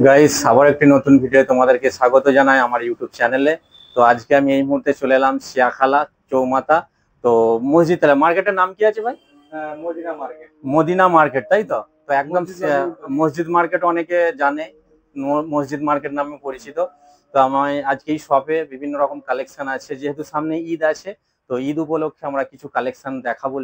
Guys, আবার একটি নতুন ভিডিও তোমাদেরকে স্বাগত জানাই আমার ইউটিউব চ্যানেলে। তো আজকে আমি এই মুহূর্তে চলে এলাম শিয়াখালা চৌমাথা। তো মসজিদ মার্কেটের নাম কি আছে ভাই? Medina market. মদিনা মার্কেট, তাই তো? তো একদম মসজিদ মার্কেট অনেকে জানে, মসজিদ মার্কেট নামে পরিচিত। তো আমি আজকে এই শপে বিভিন্ন রকম কালেকশন আছে, যেহেতু সামনে ঈদ আছে। তো ঈদ উপলক্ষে আমরা কিছু কালেকশন দেখাবো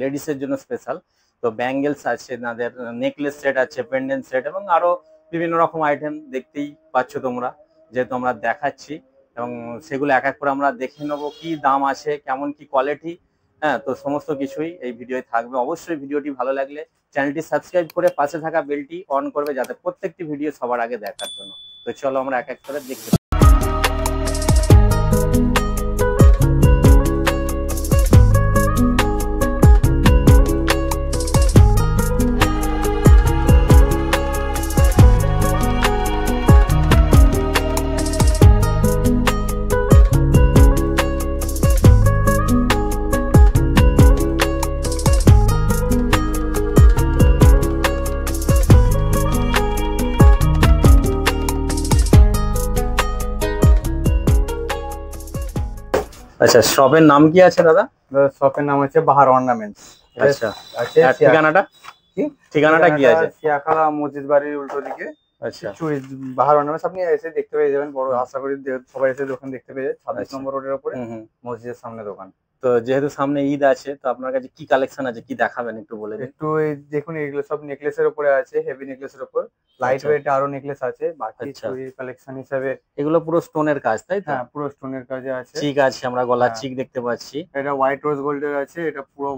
লেডিসের জন্য স্পেশাল। তো ব্যাঙ্গেলস আছে, তাদের নেকলেস সেট আছে, পেন্ডেন্ট সেট এবং আরো বিভিন্ন রকম আইটেম দেখতেই পাচ্ছ তোমরা, যেহেতু আমরা দেখাচ্ছি। এবং সেগুলো এক এক করে আমরা দেখে নেবো কি দাম আছে, কেমন কি কোয়ালিটি। হ্যাঁ, তো সমস্ত কিছুই এই ভিডিওয় থাকবে। অবশ্যই ভিডিওটি ভালো লাগলে চ্যানেলটি সাবস্ক্রাইব করে পাশে থাকা বেলটি অন করবে, যাতে প্রত্যেকটি ভিডিও সবার আগে দেখার জন্য। তো চলো আমরা এক এক করে দেখতে। আচ্ছা, শপের নাম কি আছে দাদা? শপের নাম হচ্ছে বাহার অর্নামেন্টস। আচ্ছা, ঠিকানাটা কি আছে? শিয়াখালা মসজিদ বাড়ির উল্টো দিকে। আচ্ছা, বাহার অর্নামেন্টস আপনি এসে দেখতে পেয়ে যাবেন। বড় আশা করি সবাই এসে দোকান দেখতে পেয়ে যাবে। 26 নম্বর রোডের উপরে মসজিদের সামনে দোকান। তো যেহেতু সামনে ঈদ আছে, তো আপনার কাছে কি কালেকশন আছে, কি দেখাবেন একটু বলে দিন। একটু দেখুন, এগুলো সব নেকলেসের উপরে আছে, হেভি নেকলেসের উপর। লাইট ওয়েট আরো নেকলেস আছে। বাকি চুরির কালেকশন হিসেবে এগুলো পুরো স্টোনের কাজ, তাই তো? হ্যাঁ, পুরো স্টোনের কাজে আছে। চিক আছে, আমরা গলার চিক দেখতে পাচ্ছি। এটা হোয়াইট রোজ গোল্ডের আছে, এটা পুরো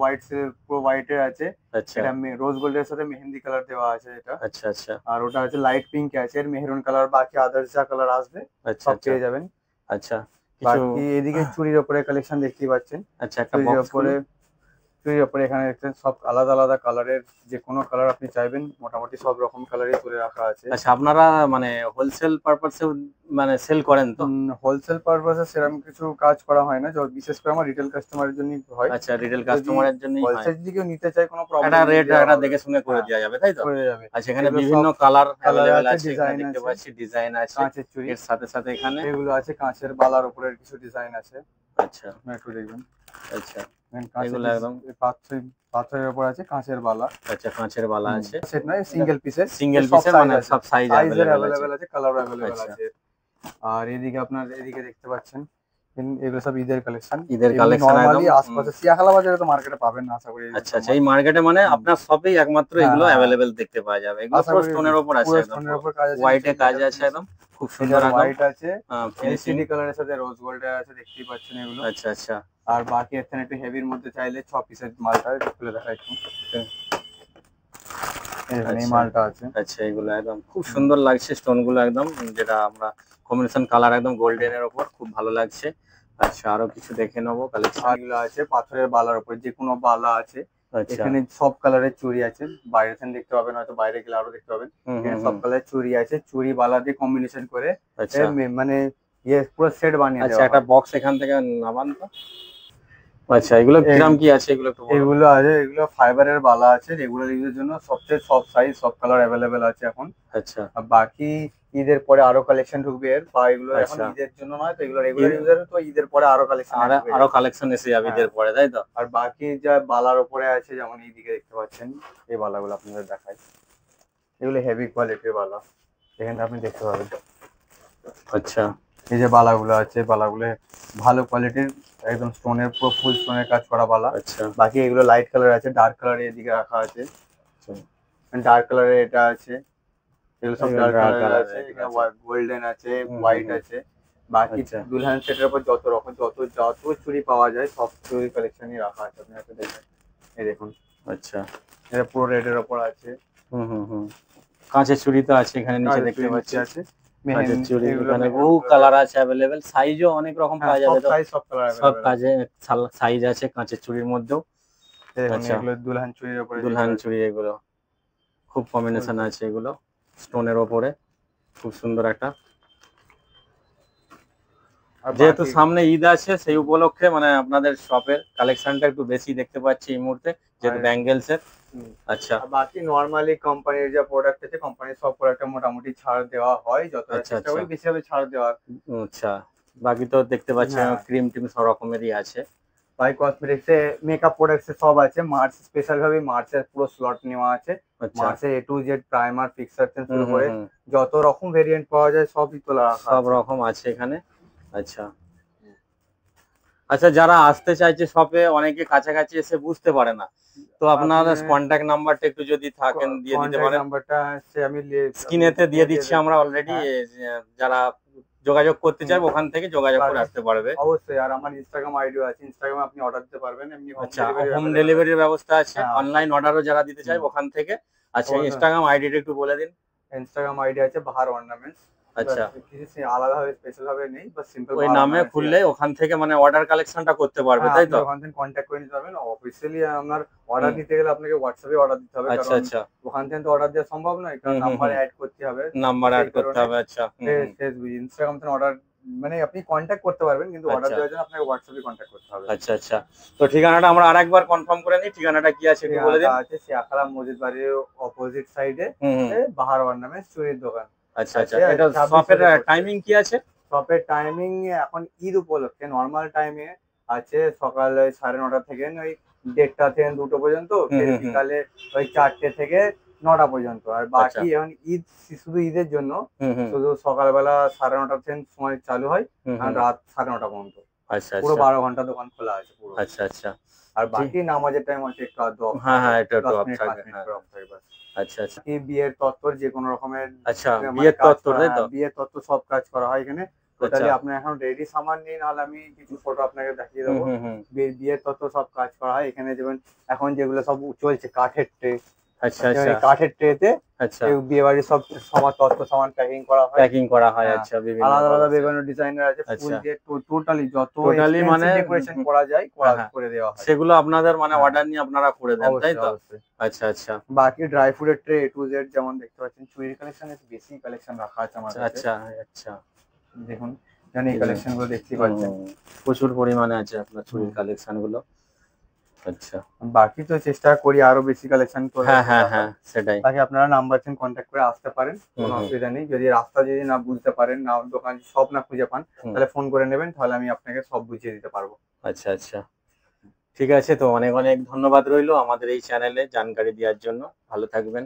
হোয়াইটের আছে। আচ্ছা, এটা রোজ গোল্ডের সাথে মেহেন্দি কালার দেওয়া আছে এটা। আচ্ছা আচ্ছা। আর ওটা আছে লাইট পিঙ্ক আছে, এর মেহরুন কালার, বাকি আদার্স যা কালার আসবে সব পেয়ে যাবেন। আচ্ছা, বাকি এদিকে চুড়ির উপরে কালেকশন দেখতেই পাচ্ছেন। আচ্ছা, একটা বক্স করে চুড়ির উপরে এখানে দেখছেন সব আলাদা আলাদা কালারের, যে কোনো কালার আপনি চাইবেন মোটামুটি সব রকম কালারই করে রাখা আছে। আচ্ছা, আপনারা মানে হোলসেল পারপাসে মানে সেল করেন তো? হোলসেল পারপাসে সেরকম কিছু কাজ করা হয় না, বিশেষ করে আমার রিটেল কাস্টমারের জন্য হয়। আচ্ছা, রিটেল কাস্টমারের জন্য হয়। হোলসেল যদি কেউ নিতে চায় কোনো প্রবলেম নেই, এটা রেট দেখে শুনে করে দেওয়া যাবে, তাই তো? করে যাবে। আচ্ছা, এখানে বিভিন্ন কালার अवेलेबल আছে, ডিজাইন দেখতে পাচ্ছি, ডিজাইন আছে। কাঁচের চুড়ি এর সাথে সাথে এখানে এগুলো আছে, কাঁচের বালার উপরের কিছু ডিজাইন আছে। আচ্ছা, আপনি একটু দেখবেন। আচ্ছা, এগুলো একদম পাথরের উপর আছে, কাঁচের বালা। আচ্ছা, কাঁচের বালা আছে, সেট নয়, সিঙ্গেল পিসের মানে সব সাইজ अवेलेबल আছে, কালার अवेलेबल আছে। আর এদিকে আপনার এদিকে দেখতে পাচ্ছেন এগুলো সব ঈদের কালেকশন। নরমালি আশপাশে শিয়াখালা বাজারে তো মার্কেটে পাবেন না আশা করি। আচ্ছা আচ্ছা, এই মার্কেটে মানে আপনার শপেই একমাত্র এগুলো अवेलेबल দেখতে পাওয়া যাবে। এগুলো পুরো স্টোনের উপর আছে, একদম হোয়াইটে কাজ আছে, একদম খুব সুন্দর। হোয়াইট আছে, এলসিডি কালারের সাথে রোজ গোল্ডের আছে, দেখতেই পাচ্ছেন এগুলো। আচ্ছা আচ্ছা। আর বাকি এখানে একটু হেভির মধ্যে চাইলে 6 পিসের মালটা খুলে দেখা একটু। এই মালটা আছে। আচ্ছা, এগুলো একদম খুব সুন্দর লাগছে, স্টোন গুলো একদম, যেটা আমরা কম্বিনেশন কালার একদম গোল্ডেন এর উপর, খুব ভালো লাগছে। আচ্ছা, আরো কিছু দেখে নেবো কালেকশন। এগুলো আছে পাথরের বালার উপর, যে কোনো বালা আছে। এখানে সব কালারের চুড়ি আছে, বাইরে থেকে দেখতে পাবেন, হয়তো বাইরে গেলে আরো দেখতে পাবেন। এখানে সব কালারের চুড়ি আছে, চুড়ি বালা দিয়ে কম্বিনেশন করে মানে পুরো সেট বানিয়ে দেওয়া। আচ্ছা, একটা বক্স এখান থেকে নামান তো। আচ্ছা, এগুলো কিরকম কি আছে? এগুলো আছে, এগুলো ফাইবারের বালা আছে, রেগুলার ইউজের জন্য সবচেয়ে সব সাইজ সব কালার अवेलेबल আছে এখন। আচ্ছা, আর বাকি ঈদের পরে আরো কালেকশন ঢুকবে এর, বা এগুলো এখন ঈদের জন্য নয়, তো এগুলো রেগুলার ইউজার, তো ঈদের পরে আরো কালেকশন এসে যাবে ঈদের পরে, তাই তো? আর বাকি যা বালার উপরে আছে, যেমন এইদিকে দেখতে পাচ্ছেন এই বালাগুলো আপনাদের দেখাই, এগুলো হেভি কোয়ালিটির বালা, এখানে আপনি দেখতে পাবেন। আচ্ছা, এই যে বালাগুলো আছে, বালাগুলো ভালো কোয়ালিটির, একদম স্টোনের পুরো ফুল স্টোনের কাজ করা বালা। আচ্ছা, বাকি এগুলো লাইট কালার আছে, ডার্ক কালারের এদিকে রাখা আছে, ডার্ক কালারের এটা আছে, এগুলো সব ডার্ক কালার আছে, গোল্ডেন আছে, হোয়াইট আছে। বাকি দুলহান সেটের উপর যত রকম যত চুড়ি পাওয়া যায় সব চুড়ি কালেকশনই রাখা আছে, আপনি একটা দেখেন, এই দেখুন। আচ্ছা, এটা পুরো রেডের উপর আছে। কাঁচের চুড়ি তো আছে, এখানে নিচে দেখতে পাচ্ছি আছে মেহেন্দি চুড়ি, এখানে বহু কালার আছে अवेलेबल, সাইজও অনেক রকম পাওয়া যাবে তো? সব কালার সব কাজে সাইজ আছে কাঁচের চুড়ির মধ্যেও। আচ্ছা, এগুলো দুলহান চুড়ির উপরে, দুলহান চুড়ি, এগুলো খুব কম্বিনেশন আছে, এগুলো স্টোনের উপরে খুব সুন্দর একটা। যেহেতু সামনে ঈদ আছে, সেই উপলক্ষে মানে আপনাদের শপের কালেকশনটা একটু বেশি দেখতে পাচ্ছি এই মুহূর্তে, যেহেতু ব্যাঙ্গেলস এর। আচ্ছা, বাকি নরমালি কোম্পানির যা প্রোডাক্ট আছে, কোম্পানির সব প্রোডাক্টে মোটামুটি ছাড় দেওয়া হয়, যতটা চেষ্টা করি বেশি হবে ছাড় দেওয়ার। আচ্ছা, বাকি তো দেখতে পাচ্ছি ক্রিম টিম সব রকমেরই আছে। ভাই কসমেটিক্সে মেকআপ প্রোডাক্টসে সব আছে। মার্চ স্পেশাল ভাবে মার্চের পুরো স্লট নেওয়া আছে। মার্চের A to Z primer fixer থেকে শুরু করে যত রকম ভেরিয়েন্ট পাওয়া যায় সবই তোলা রাখা সব রকম আছে এখানে। আচ্ছা আচ্ছা, যারা আসতে চাইছে শপে, অনেকে কাছাকাছি এসে বুঝতে পারে না, তো আপনার কন্ট্যাক্ট নাম্বারটা একটু যদি থাকেন দিয়ে দিতে পারেন। নাম্বারটা হচ্ছে আমি স্ক্রিনেতে দিয়ে দিচ্ছি আমরা অলরেডি, যারা যোগাযোগ করতে চাইবে ওখান থেকে যোগাযোগ করে আসতে পারবে। অবশ্যই। আর আমার ইনস্টাগ্রাম আইডিও আছে, ইনস্টাগ্রামে আপনি অর্ডার দিতে পারবেন। এমনি আচ্ছা, হোম ডেলিভারির ব্যবস্থা আছে, অনলাইন অর্ডারও যারা দিতে চাইবে ওখান থেকে। আচ্ছা, ইনস্টাগ্রাম আইডিটা একটু বলে দিন। ইনস্টাগ্রাম আইডি আছে বাহার অর্নামেন্টস। আচ্ছা, কিছু আলাদা ভাবে স্পেশাল ভাবে নেই, বাস সিম্পল ওই নামে খুললে ওখান থেকে মানে অর্ডার কালেকশনটা করতে পারবে, তাই তো? ওখান থেকে কন্ট্যাক্ট করে নিতে পারবেন। অফিসিয়ালি আপনার অর্ডার দিতে গেলে আপনাকে হোয়াটসঅ্যাপে অর্ডার দিতে হবে। আচ্ছা আচ্ছা, ওখান থেকে তো অর্ডার দেওয়া সম্ভব নয়, কারণ নাম্বার অ্যাড করতে হবে। আচ্ছা, ইনস্টাগ্রাম থেকে অর্ডার মানে আপনি কন্ট্যাক্ট করতে পারবেন, কিন্তু অর্ডার দেওয়ার জন্য আপনাকে হোয়াটসঅ্যাপে কন্ট্যাক্ট করতে হবে। আচ্ছা আচ্ছা, তো ঠিকানাটা আমরা আরেকবার কনফার্ম করে নিই। ঠিকানাটা কি আছে একটু বলে দিন। আছে শিয়াখালা মসজিদ বাড়ির অপোজিট সাইডে বাহার অর্নামেন্টস চুরির দোকান। আচ্ছা আচ্ছা, এটা শপের টাইমিং কি আছে? শপের টাইমিং এখন ঈদ উপলক্ষে নরমাল টাইমে আছে সকাল 9:30 থেকে ওই 1:30 থেকে 2টো পর্যন্ত, বিকালে ওই 4টে থেকে 9টা পর্যন্ত। আর বাকি এখন ঈদ শুধু ঈদের জন্য শুধু সকালবেলা 9:30 থেকে সময় চালু হয় আর রাত 9:30 পর্যন্ত। আচ্ছা, পুরো 12 ঘন্টা দোকান খোলা আছে পুরো। আচ্ছা আচ্ছা, আর বাকি নামাজের টাইম আছে একটু আধ অফ। হ্যাঁ, একটু অফ থাকবে। আচ্ছা আচ্ছা, এই বিয়ের তত্ত্ব যে কোনো রকমের, আচ্ছা বিয়ের তত্ত্ব, তাই তো? বিয়ের তত্ত্ব সব কাজ করা হয় এখানে। টোটালি আপনি এখন রেডি সামান নিন, নাহলে আমি কিছু ফটো আপনাকে দেখিয়ে দেবো। বিয়ের তত্ত্ব সব কাজ করা হয় এখানে। যেমন এখন যেগুলো সব চলছে কাঠের ট্রে। আচ্ছা আচ্ছা, কাঠের ট্রেতে আচ্ছা বিয়ে বাড়ির সব সামান তত্ত্ব সামান প্যাকিং করা হয়। আচ্ছা, বিভিন্ন আলাদা আলাদা বিভিন্ন ডিজাইনের আছে। ফুল দিয়ে টোটালি যত মানে ডেকোরেশন করা যায় করে দেওয়া হয়। সেগুলো আপনাদের মানে অর্ডার নিয়ে আপনারা করে দেন, তাই তো? আচ্ছা আচ্ছা, বাকি ড্রাই ফ্রুটের ট্রে A to Z যেমন দেখতে পাচ্ছেন, চুড়ির কালেকশন বেশি কালেকশন রাখা আছে আমার কাছে। আচ্ছা আচ্ছা, দেখুন জানি এই কালেকশন গুলো দেখতে পাচ্ছেন, প্রচুর পরিমাণে আছে আপনার চুড়ির কালেকশন গুলো। আচ্ছা, বাকি তো চেষ্টা করি আরো বেশি কালেকশন করতে। হ্যাঁ সেটাই। বাকি আপনারা নাম্বার চেন কন্ট্যাক্ট করে আসতে পারেন, কোনো অসুবিধা নেই। যদি রাস্তা যদি না বুঝতে পারেন, না দোকান সব না খুঁজে পান, তাহলে ফোন করে নেবেন, তাহলে আমি আপনাকে সব বুঝিয়ে দিতে পারবো। আচ্ছা আচ্ছা, ঠিক আছে। তো অনেক অনেক ধন্যবাদ রইলো আমাদের এই চ্যানেলে জানকারি দেওয়ার জন্য। ভালো থাকবেন।